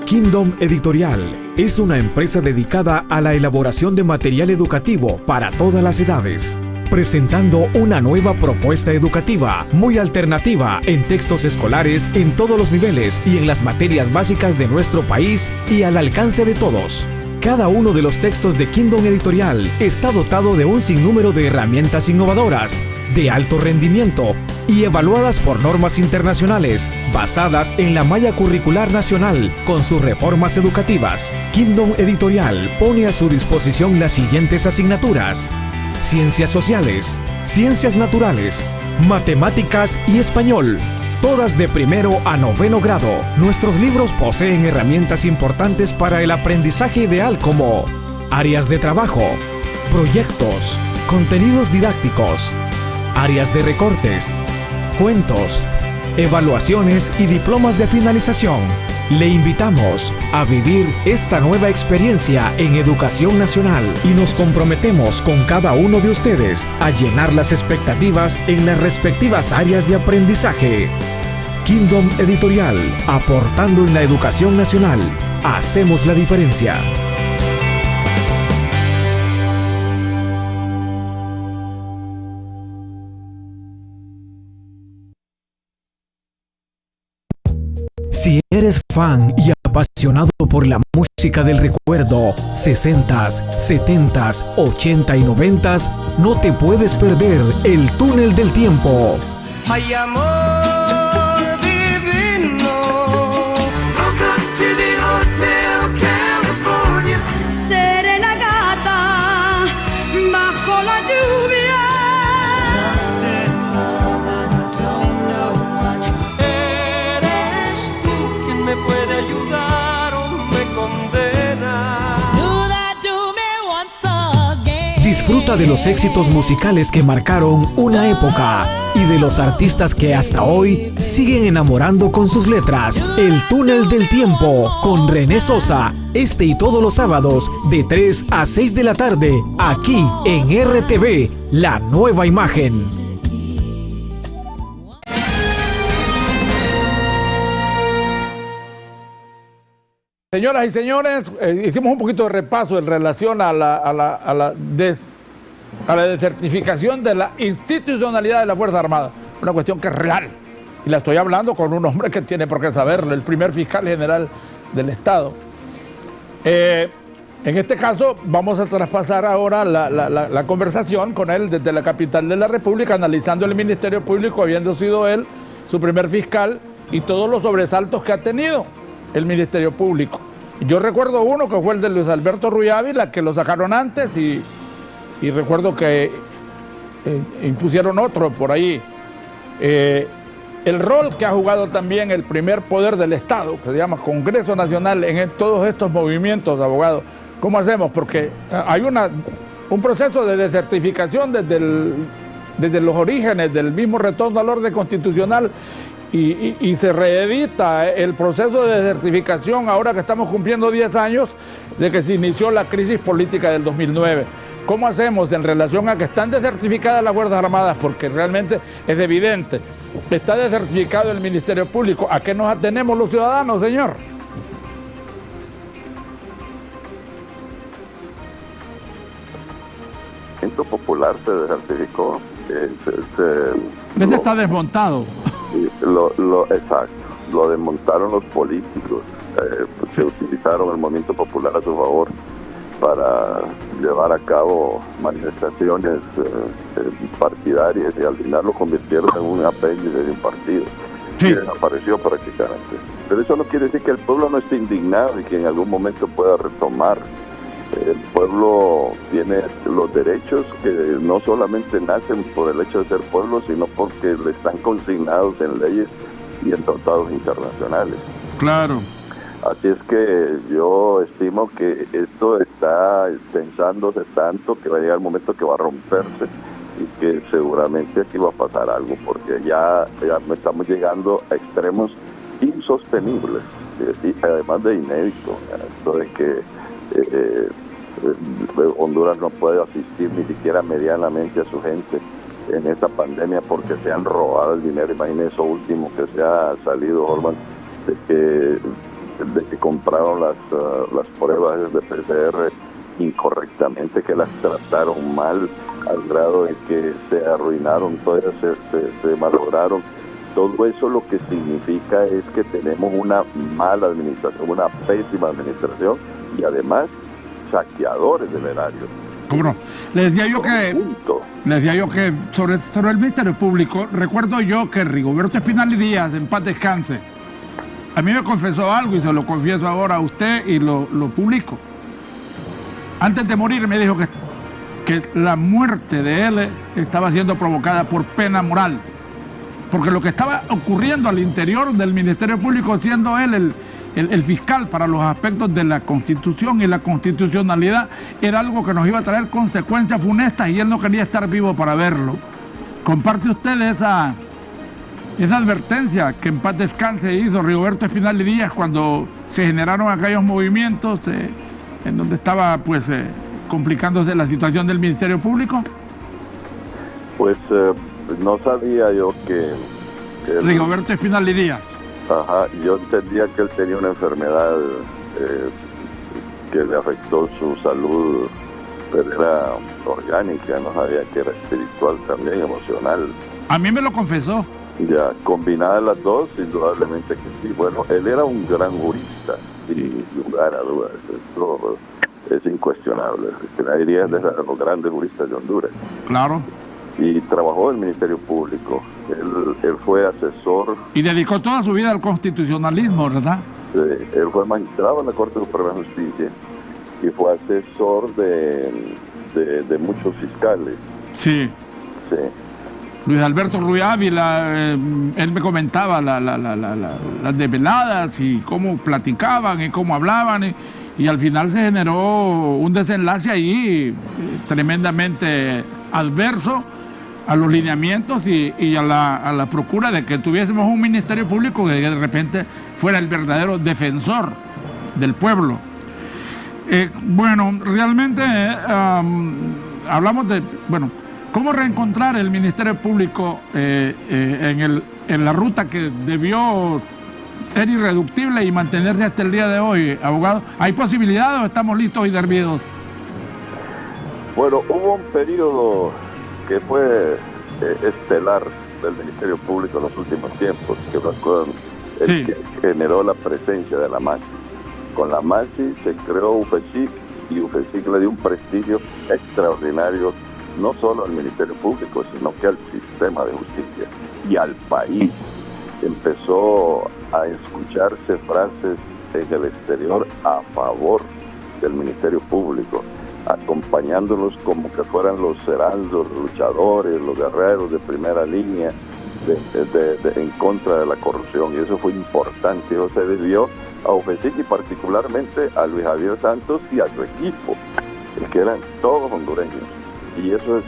Kingdom Editorial es una empresa dedicada a la elaboración de material educativo para todas las edades, presentando una nueva propuesta educativa muy alternativa en textos escolares en todos los niveles y en las materias básicas de nuestro país y al alcance de todos. Cada uno de los textos de Kingdom Editorial está dotado de un sinnúmero de herramientas innovadoras, de alto rendimiento y evaluadas por normas internacionales, basadas en la malla curricular nacional con sus reformas educativas. Kingdom Editorial pone a su disposición las siguientes asignaturas: Ciencias Sociales, Ciencias Naturales, Matemáticas y Español, todas de 1º a 9º grado. Nuestros libros poseen herramientas importantes para el aprendizaje ideal como áreas de trabajo, proyectos, contenidos didácticos, áreas de recortes, cuentos, evaluaciones y diplomas de finalización. Le invitamos a vivir esta nueva experiencia en Educación Nacional y nos comprometemos con cada uno de ustedes a llenar las expectativas en las respectivas áreas de aprendizaje. Kingdom Editorial, aportando en la educación nacional. Hacemos la diferencia. Si eres fan y apasionado por la música del recuerdo, 60s, 70s, 80 y 90s, no te puedes perder El Túnel del Tiempo. Hay amor divino. Welcome to the Hotel California. Serena gata bajo la lluvia. Eres tú quien me puede ayudar o me condena. Do that to me once again. Disfruta de los éxitos musicales que marcaron una época y de los artistas que hasta hoy siguen enamorando con sus letras. El Túnel del Tiempo con René Sosa, este y todos los sábados de 3 a 6 de la tarde, aquí en RTV, la nueva imagen. Señoras y señores, hicimos un poquito de repaso en relación a la desertificación de la institucionalidad de la Fuerza Armada. Una cuestión que es real. Y la estoy hablando con un hombre que tiene por qué saberlo, el primer fiscal general del Estado. En este caso, vamos a traspasar ahora la conversación con él desde la capital de la República, analizando el Ministerio Público, habiendo sido él su primer fiscal y todos los sobresaltos que ha tenido el Ministerio Público. Yo recuerdo uno que fue el de Luis Alberto Ruiz Ávila, que lo sacaron antes y recuerdo que impusieron otro por ahí. El rol que ha jugado también el primer poder del Estado, que se llama Congreso Nacional, en todos estos movimientos, abogado. ¿Cómo hacemos? Porque hay un proceso de desertificación desde los orígenes del mismo retorno al orden constitucional y se reedita el proceso de desertificación ahora que estamos cumpliendo 10 años de que se inició la crisis política del 2009. ¿Cómo hacemos en relación a que están desertificadas las Fuerzas Armadas? Porque realmente es evidente, está desertificado el Ministerio Público. ¿A qué nos atenemos los ciudadanos, señor? El movimiento popular se desertificó. Ese está desmontado. Exacto, lo desmontaron los políticos, se utilizaron el movimiento popular a su favor para llevar a cabo manifestaciones partidarias y al final lo convirtieron en un apéndice de un partido. Sí. Y desapareció prácticamente. Pero eso no quiere decir que el pueblo no esté indignado y que en algún momento pueda retomar. El pueblo tiene los derechos que no solamente nacen por el hecho de ser pueblo, sino porque le están consignados en leyes y en tratados internacionales. Claro. Así es que yo estimo que esto está pensándose tanto que va a llegar el momento que va a romperse y que seguramente aquí va a pasar algo, porque ya estamos llegando a extremos insostenibles y además de inédito, esto de que Honduras no puede asistir ni siquiera medianamente a su gente en esta pandemia porque se han robado el dinero. Imagínense eso último que se ha salido, Holman, de que compraron las pruebas de PCR incorrectamente, que las trataron mal al grado de que se arruinaron, todas se malograron. Todo eso lo que significa es que tenemos una mala administración, una pésima administración y además saqueadores del erario. ¿Cómo no? Le decía yo que sobre el Ministerio Público, recuerdo yo que Rigoberto Espinal y Díaz, en paz descanse, a mí me confesó algo y se lo confieso ahora a usted y lo publico. Antes de morir me dijo que la muerte de él estaba siendo provocada por pena moral. Porque lo que estaba ocurriendo al interior del Ministerio Público, siendo él el fiscal para los aspectos de la Constitución y la constitucionalidad, era algo que nos iba a traer consecuencias funestas y él no quería estar vivo para verlo. ¿Comparte usted esa advertencia que en paz descanse hizo Rigoberto Espinal y Díaz cuando se generaron aquellos movimientos en donde estaba complicándose la situación del Ministerio Público? Pues no sabía yo que Rigoberto Espinal y Díaz. Ajá, yo entendía que él tenía una enfermedad que le afectó su salud, pero era orgánica, no sabía que era espiritual también, emocional. A mí me lo confesó. Ya, combinadas las dos, indudablemente que sí. Bueno, él era un gran jurista, sin lugar a dudas, eso es incuestionable. Diría de los grandes juristas de Honduras. Claro. Y trabajó en el Ministerio Público. Él fue asesor. Y dedicó toda su vida al constitucionalismo, ¿verdad? Él fue magistrado en la Corte Suprema de Justicia y fue asesor de muchos fiscales. Sí. Sí. Luis Alberto Ruiz Ávila, él me comentaba las desveladas y cómo platicaban y cómo hablaban y al final se generó un desenlace ahí tremendamente adverso a los lineamientos y a la procura de que tuviésemos un Ministerio Público que de repente fuera el verdadero defensor del pueblo. Bueno, realmente hablamos de, ¿cómo reencontrar el Ministerio Público en la ruta que debió ser irreductible y mantenerse hasta el día de hoy, abogado? ¿Hay posibilidades o estamos listos y servidos? Bueno, hubo un periodo que fue estelar del Ministerio Público en los últimos tiempos, que fue el que generó la presencia de la MASI. Con la MASI se creó UFESIC y UFESIC le dio un prestigio extraordinario no solo al Ministerio Público, sino que al sistema de justicia y al país. Empezó a escucharse frases en el exterior a favor del Ministerio Público, acompañándolos como que fueran los heraldos, los luchadores, los guerreros de primera línea en contra de la corrupción. Y eso fue importante, eso se debió a UFESIC y particularmente a Luis Javier Santos y a su equipo, que eran todos hondureños. Y eso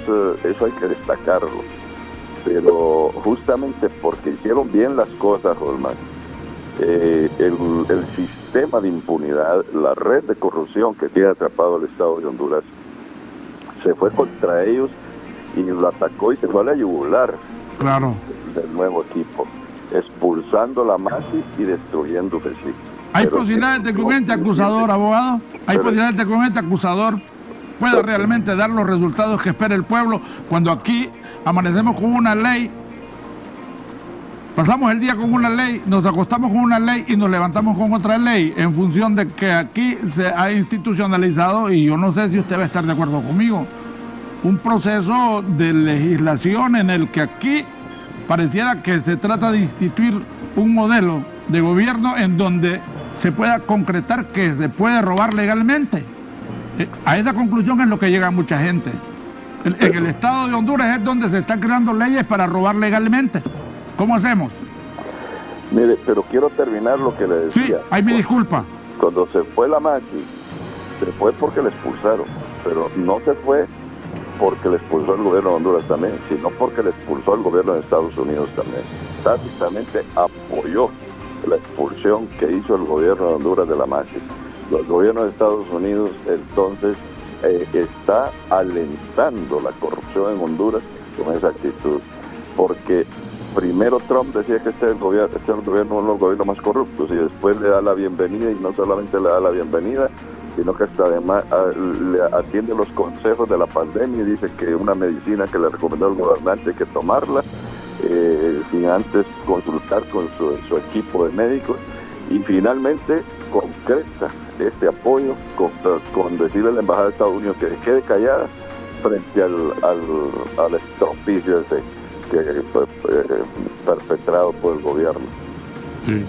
hay que destacarlo. Pero justamente porque hicieron bien las cosas, Holman, el sistema de impunidad, la red de corrupción que tiene atrapado el Estado de Honduras, se fue contra ellos y lo atacó y se fue a la yugular. Claro. Del nuevo equipo, expulsando la MASI y destruyendo UFESIC. ¿Hay posibilidades de que un ente acusador, abogado? ¿Hay posibilidades de que un ente acusador pueda realmente dar los resultados que espera el pueblo cuando aquí amanecemos con una ley, pasamos el día con una ley, nos acostamos con una ley y nos levantamos con otra ley en función de que aquí se ha institucionalizado, y yo no sé si usted va a estar de acuerdo conmigo, un proceso de legislación en el que aquí pareciera que se trata de instituir un modelo de gobierno en donde se pueda concretar que se puede robar legalmente. A esa conclusión es lo que llega mucha gente. En el Estado de Honduras es donde se están creando leyes para robar legalmente. ¿Cómo hacemos? Mire, pero quiero terminar lo que le decía. Sí, ahí me disculpa. Cuando se fue la MASI, se fue porque la expulsaron, pero no se fue porque le expulsó el gobierno de Honduras también, sino porque le expulsó el gobierno de Estados Unidos también. Tácitamente apoyó la expulsión que hizo el gobierno de Honduras de la MASI. Los gobiernos de Estados Unidos entonces está alentando la corrupción en Honduras con esa actitud, porque primero Trump decía que este es el gobierno, uno de los gobiernos más corruptos, y después le da la bienvenida, y no solamente le da la bienvenida, sino que hasta además le atiende los consejos de la pandemia y dice que una medicina que le recomendó el gobernante hay que tomarla sin antes consultar con su equipo de médicos, y finalmente concreta este apoyo con decirle a la Embajada de Estados Unidos que quede callada frente al estropicio ese perpetrado por el gobierno. Sí.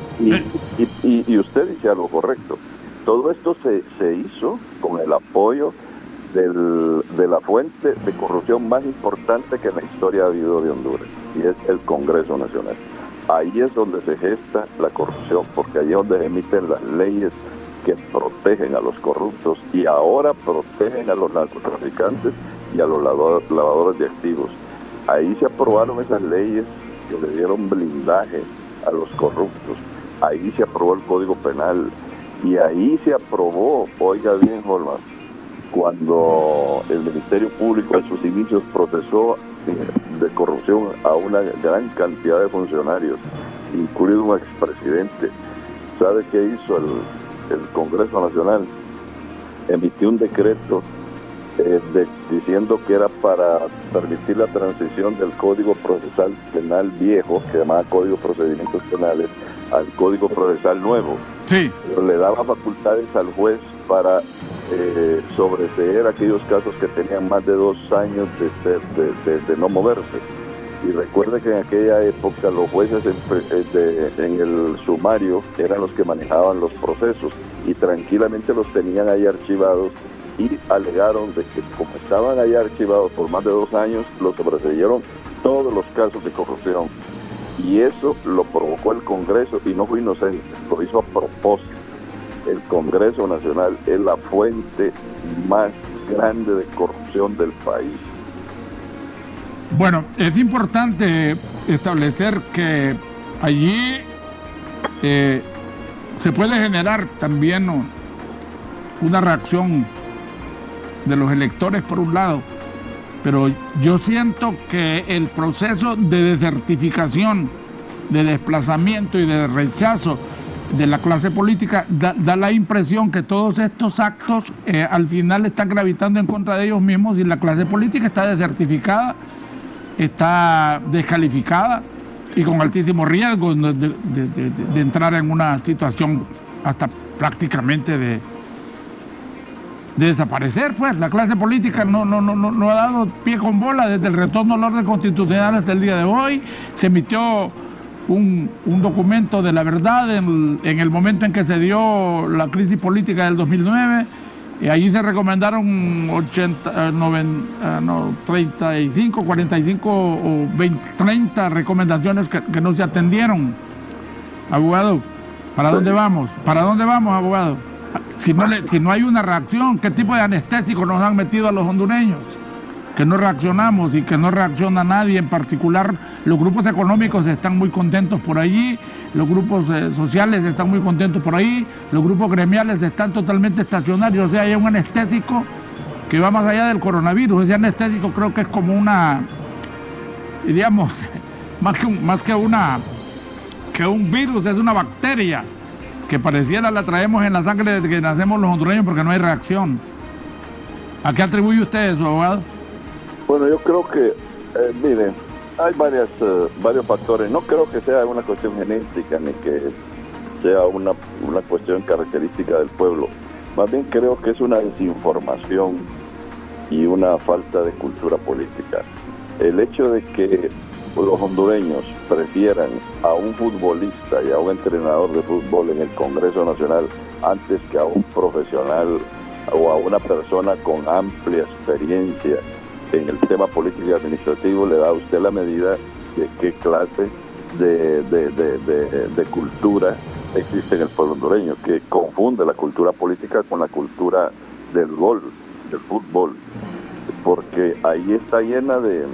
Y usted dice algo correcto. Todo esto se hizo con el apoyo de la fuente de corrupción más importante que en la historia ha habido de Honduras, y es el Congreso Nacional. Ahí es donde se gesta la corrupción, porque ahí es donde se emiten las leyes que protegen a los corruptos y ahora protegen a los narcotraficantes y a los lavadores de activos. Ahí se aprobaron esas leyes que le dieron blindaje a los corruptos. Ahí se aprobó el Código Penal y ahí se aprobó, oiga bien, Holman, cuando el Ministerio Público en sus inicios procesó de corrupción a una gran cantidad de funcionarios, incluido un expresidente. ¿Sabe qué hizo el Congreso Nacional? Emitió un decreto diciendo que era para permitir la transición del Código Procesal Penal viejo, que se llamaba Código de Procedimientos Penales, al Código Procesal nuevo. Sí. Pero le daba facultades al juez para sobreseer aquellos casos que tenían más de 2 años de no moverse. Y recuerde que en aquella época los jueces en el sumario eran los que manejaban los procesos y tranquilamente los tenían ahí archivados, y alegaron de que como estaban ahí archivados por más de 2 años, los sobreseyeron todos los casos de corrupción. Y eso lo provocó el Congreso, y no fue inocente, lo hizo a propósito. El Congreso Nacional es la fuente más grande de corrupción del país. Bueno, es importante establecer que allí se puede generar también una reacción de los electores por un lado, pero yo siento que el proceso de desertificación, de desplazamiento y de rechazo de la clase política da la impresión que todos estos actos al final están gravitando en contra de ellos mismos, y la clase política está desertificada, está descalificada y con altísimo riesgo de entrar en una situación hasta prácticamente de desaparecer. Pues la clase política no ha dado pie con bola desde el retorno al orden constitucional hasta el día de hoy. Se emitió un documento de la verdad en el momento en que se dio la crisis política del 2009. Allí se recomendaron 35, 45 o 20, 30 recomendaciones que no se atendieron. Abogado, ¿para dónde vamos? ¿Para dónde vamos, abogado? Si no hay una reacción, ¿qué tipo de anestésico nos han metido a los hondureños? Que no reaccionamos y que no reacciona nadie, en particular los grupos económicos están muy contentos por allí, los grupos sociales están muy contentos por ahí, los grupos gremiales están totalmente estacionarios. O sea, hay un anestésico que va más allá del coronavirus. Ese anestésico creo que es como una, digamos, más que un virus, es una bacteria que pareciera la traemos en la sangre desde que nacemos los hondureños, porque no hay reacción. ¿A qué atribuye usted eso, abogado? Bueno, yo creo que, miren, hay varios factores. No creo que sea una cuestión genética ni que sea una cuestión característica del pueblo. Más bien creo que es una desinformación y una falta de cultura política. El hecho de que los hondureños prefieran a un futbolista y a un entrenador de fútbol en el Congreso Nacional antes que a un profesional o a una persona con amplia experiencia en el tema político y administrativo, le da a usted la medida de qué clase de cultura existe en el pueblo hondureño, que confunde la cultura política con la cultura del fútbol, porque ahí está llena de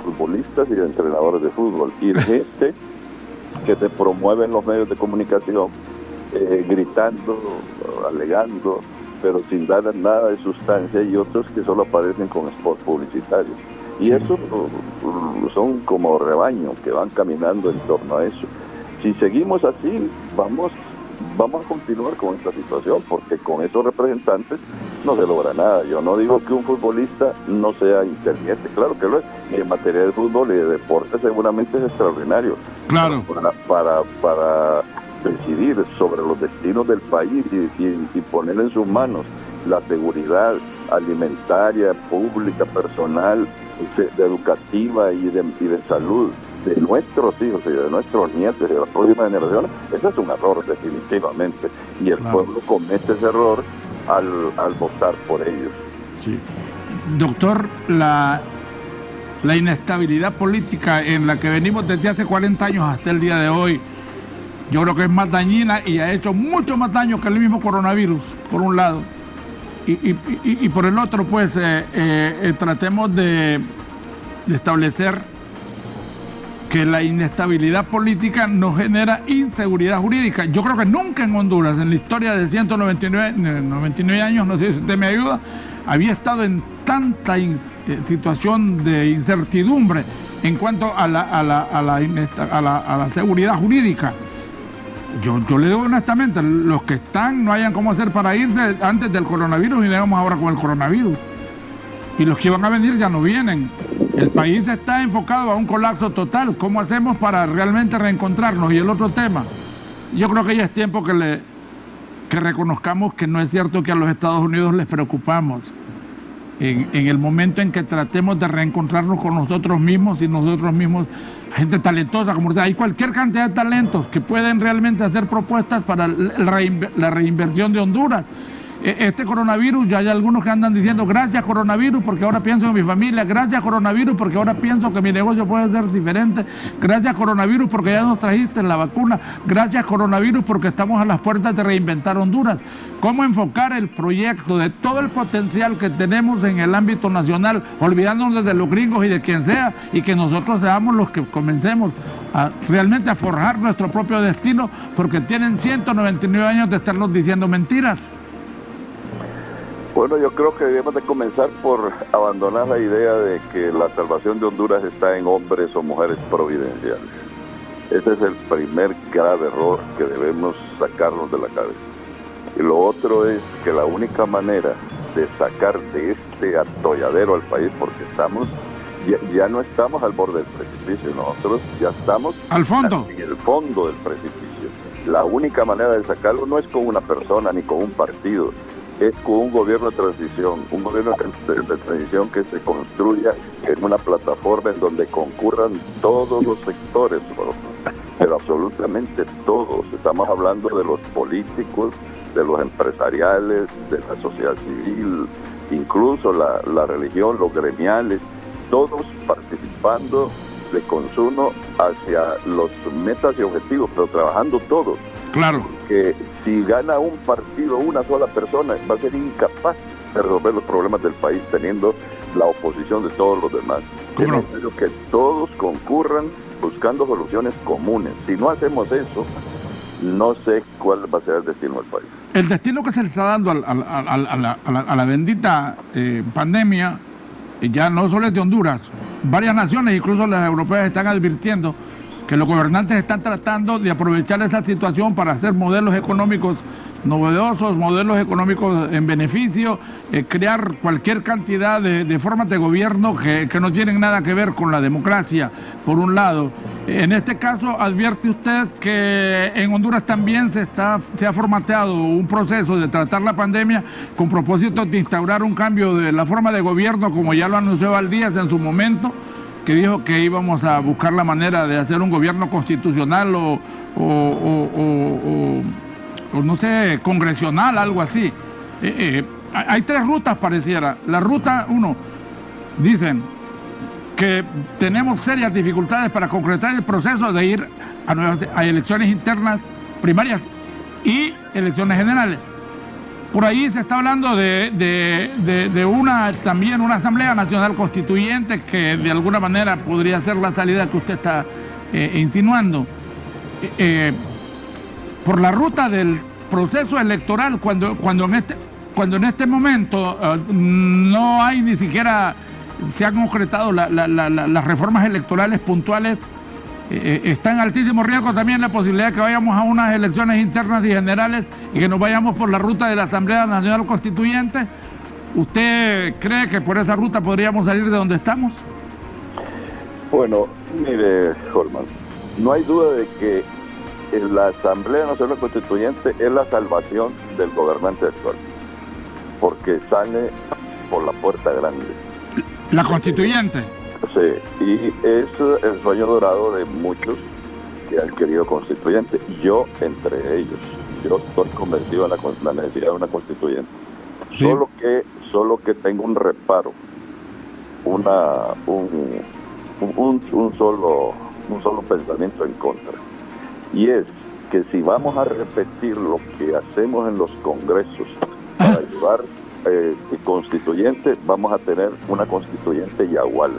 futbolistas y de entrenadores de fútbol, y de gente que se promueve en los medios de comunicación gritando, alegando pero sin dar nada de sustancia, y otros que solo aparecen con spots publicitarios. Y eso son como rebaño que van caminando en torno a eso. Si seguimos así, vamos a continuar con esta situación, porque con esos representantes no se logra nada. Yo no digo que un futbolista no sea inteligente, claro que lo es, y en materia de fútbol y de deporte seguramente es extraordinario. Claro. Para decidir sobre los destinos del país y poner en sus manos la seguridad alimentaria, pública, personal, educativa y de salud de nuestros hijos y de nuestros nietos y de las próximas generaciones, ese es un error definitivamente, y el pueblo comete ese error al votar por ellos. Sí. Doctor, la inestabilidad política en la que venimos desde hace 40 años hasta el día de hoy, yo creo que es más dañina y ha hecho mucho más daño que el mismo coronavirus, por un lado. Y por el otro, pues, tratemos de establecer que la inestabilidad política nos genera inseguridad jurídica. Yo creo que nunca en Honduras, en la historia de 199 años, no sé si usted me ayuda, había estado en tanta situación de incertidumbre en cuanto a la seguridad jurídica. Yo le digo honestamente, los que están no hayan cómo hacer para irse antes del coronavirus y llegamos ahora con el coronavirus. Y los que van a venir ya no vienen. El país está enfocado a un colapso total. ¿Cómo hacemos para realmente reencontrarnos? Y el otro tema, yo creo que ya es tiempo que reconozcamos que no es cierto que a los Estados Unidos les preocupamos. En el momento en que tratemos de reencontrarnos con nosotros mismos y nosotros mismos, gente talentosa, como usted, hay cualquier cantidad de talentos que pueden realmente hacer propuestas para la reinversión de Honduras. Este coronavirus, ya hay algunos que andan diciendo gracias coronavirus porque ahora pienso en mi familia, gracias coronavirus porque ahora pienso que mi negocio puede ser diferente, gracias coronavirus porque ya nos trajiste la vacuna, gracias coronavirus porque estamos a las puertas de reinventar Honduras. ¿Cómo enfocar el proyecto de todo el potencial que tenemos en el ámbito nacional, olvidándonos de los gringos y de quien sea, y que nosotros seamos los que comencemos realmente a forjar nuestro propio destino, porque tienen 199 años de estarnos diciendo mentiras? Bueno, yo creo que debemos de comenzar por abandonar la idea de que la salvación de Honduras está en hombres o mujeres providenciales. Ese es el primer grave error que debemos sacarnos de la cabeza. Y lo otro es que la única manera de sacar de este atolladero al país, porque ya no estamos al borde del precipicio, nosotros ya estamos al fondo, en el fondo del precipicio. La única manera de sacarlo no es con una persona ni con un partido, es con un gobierno de transición, un gobierno de transición que se construya en una plataforma en donde concurran todos los sectores, pero absolutamente todos. Estamos hablando de los políticos, de los empresariales, de la sociedad civil, incluso la religión, los gremiales, todos participando de consumo hacia los metas y objetivos, pero trabajando todos. Claro. Que si gana un partido, una sola persona, va a ser incapaz de resolver los problemas del país, teniendo la oposición de todos los demás. Es necesario que todos concurran buscando soluciones comunes. Si no hacemos eso, no sé cuál va a ser el destino del país. El destino que se le está dando a la bendita pandemia, ya no solo es de Honduras, varias naciones, incluso las europeas, están advirtiendo que los gobernantes están tratando de aprovechar esa situación para hacer modelos económicos novedosos, modelos económicos en beneficio, crear cualquier cantidad de formas de gobierno que no tienen nada que ver con la democracia, por un lado. En este caso, advierte usted que en Honduras también se ha formateado un proceso de tratar la pandemia con propósito de instaurar un cambio de la forma de gobierno, como ya lo anunció Valdías en su momento, que dijo que íbamos a buscar la manera de hacer un gobierno constitucional o no sé, congresional, algo así. Hay tres rutas, pareciera. La ruta 1, dicen que tenemos serias dificultades para concretar el proceso de ir a elecciones internas, primarias y elecciones generales. Por ahí se está hablando también una Asamblea Nacional Constituyente que de alguna manera podría ser la salida que usted está insinuando. Por la ruta del proceso electoral, cuando cuando en este momento no hay ni siquiera, se han concretado las reformas electorales puntuales, está en altísimo riesgo también la posibilidad de que vayamos a unas elecciones internas y generales y que nos vayamos por la ruta de la Asamblea Nacional Constituyente. ¿Usted cree que por esa ruta podríamos salir de donde estamos? Bueno, mire, Holman, no hay duda de que la Asamblea Nacional Constituyente es la salvación del gobernante actual, porque sale por la puerta grande. ¿La constituyente? Sí, y es el sueño dorado de muchos que han querido constituyente, yo entre ellos. Yo estoy convencido en la necesidad de una constituyente. Sí. Solo que tengo un reparo, un solo pensamiento en contra. Y es que si vamos a repetir lo que hacemos en los congresos para llevar constituyente, vamos a tener una constituyente yagual.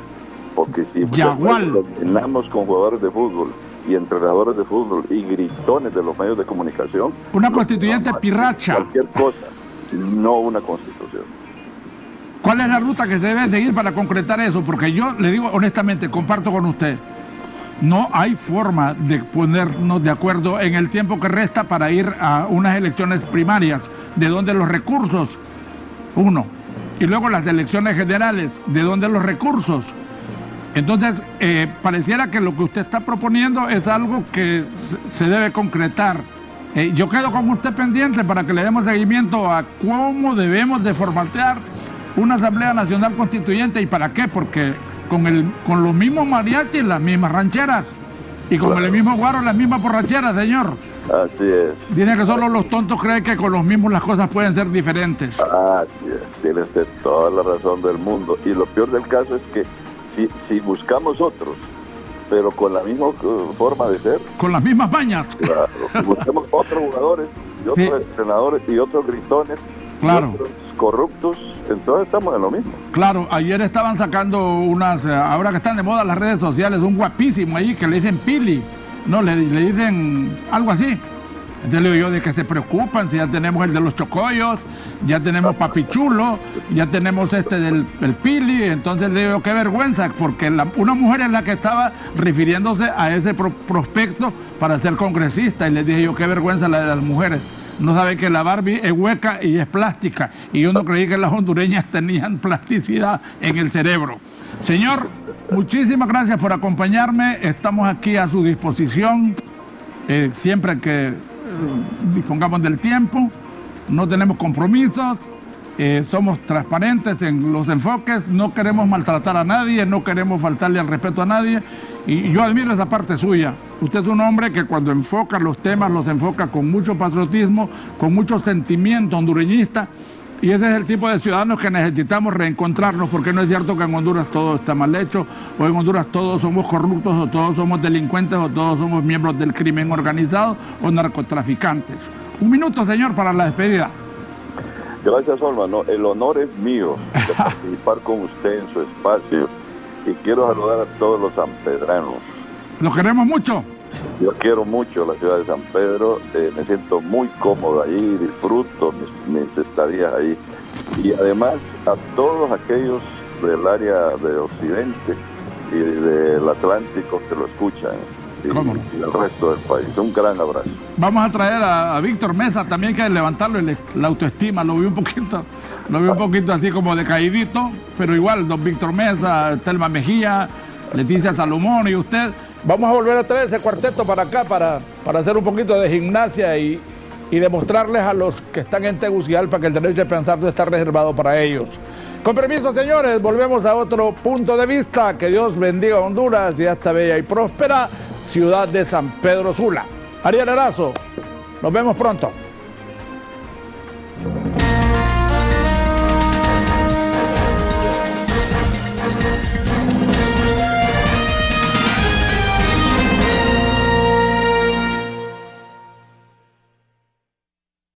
Porque si lo llenamos con jugadores de fútbol y entrenadores de fútbol y gritones de los medios de comunicación, una constituyente pirracha, cualquier cosa, no una constitución. ¿Cuál es la ruta que se debe seguir para concretar eso? Porque yo le digo honestamente, comparto con usted, no hay forma de ponernos de acuerdo en el tiempo que resta para ir a unas elecciones primarias, de donde los recursos, uno, y luego las elecciones generales, de donde los recursos. Entonces, pareciera que lo que usted está proponiendo es algo que se debe concretar. Yo quedo con usted pendiente para que le demos seguimiento a cómo debemos de formatear una Asamblea Nacional Constituyente. ¿Y para qué? Porque con los mismos mariachis, las mismas rancheras, y con el mismo guaro, las mismas borracheras, señor. Así es. Tiene que solo los tontos creen que con los mismos las cosas pueden ser diferentes. Así es, tiene usted toda la razón del mundo. Y lo peor del caso es que si buscamos otros, pero con la misma forma de ser, con las mismas mañas, claro, buscamos otros jugadores y otros entrenadores y otros gritones, claro, y otros corruptos, entonces estamos en lo mismo. Claro, ayer estaban sacando unas, ahora que están de moda las redes sociales, un guapísimo ahí que le dicen Pili, no, le dicen algo así. Entonces le digo yo de que se preocupan si ya tenemos el de los chocollos, ya tenemos Papichulo, ya tenemos el Pili. Entonces le digo qué vergüenza, porque una mujer es la que estaba refiriéndose a ese prospecto para ser congresista, y les dije yo qué vergüenza la de las mujeres. No saben que la Barbie es hueca y es plástica, y yo no creí que las hondureñas tenían plasticidad en el cerebro. Señor, muchísimas gracias por acompañarme, estamos aquí a su disposición, siempre que dispongamos del tiempo, no tenemos compromisos, somos transparentes en los enfoques, no queremos maltratar a nadie, no queremos faltarle al respeto a nadie, y yo admiro esa parte suya. Usted es un hombre que cuando enfoca los temas los enfoca con mucho patriotismo, con mucho sentimiento hondureñista, y ese es el tipo de ciudadanos que necesitamos reencontrarnos, porque no es cierto que en Honduras todo está mal hecho, o en Honduras todos somos corruptos, o todos somos delincuentes, o todos somos miembros del crimen organizado, o narcotraficantes. Un minuto, señor, para la despedida. Gracias, Olman. No, el honor es mío de participar con usted en su espacio, y quiero saludar a todos los sanpedranos. ¿Los queremos mucho? Yo quiero mucho la ciudad de San Pedro, me siento muy cómodo ahí, disfruto mis estadías ahí. Y además a todos aquellos del área de Occidente y del Atlántico que lo escuchan, y el resto del país. Un gran abrazo. Vamos a traer a Víctor Mesa también, que levantarle la autoestima. Lo vi un poquito así como decaidito, pero igual, don Víctor Mesa, Telma Mejía, Leticia Salomón y usted. Vamos a volver a traer ese cuarteto para acá para hacer un poquito de gimnasia y demostrarles a los que están en Tegucigalpa que el derecho de pensar no está reservado para ellos. Con permiso, señores, volvemos a otro punto de vista. Que Dios bendiga a Honduras y a esta bella y próspera ciudad de San Pedro Sula. Ariel Erazo, nos vemos pronto.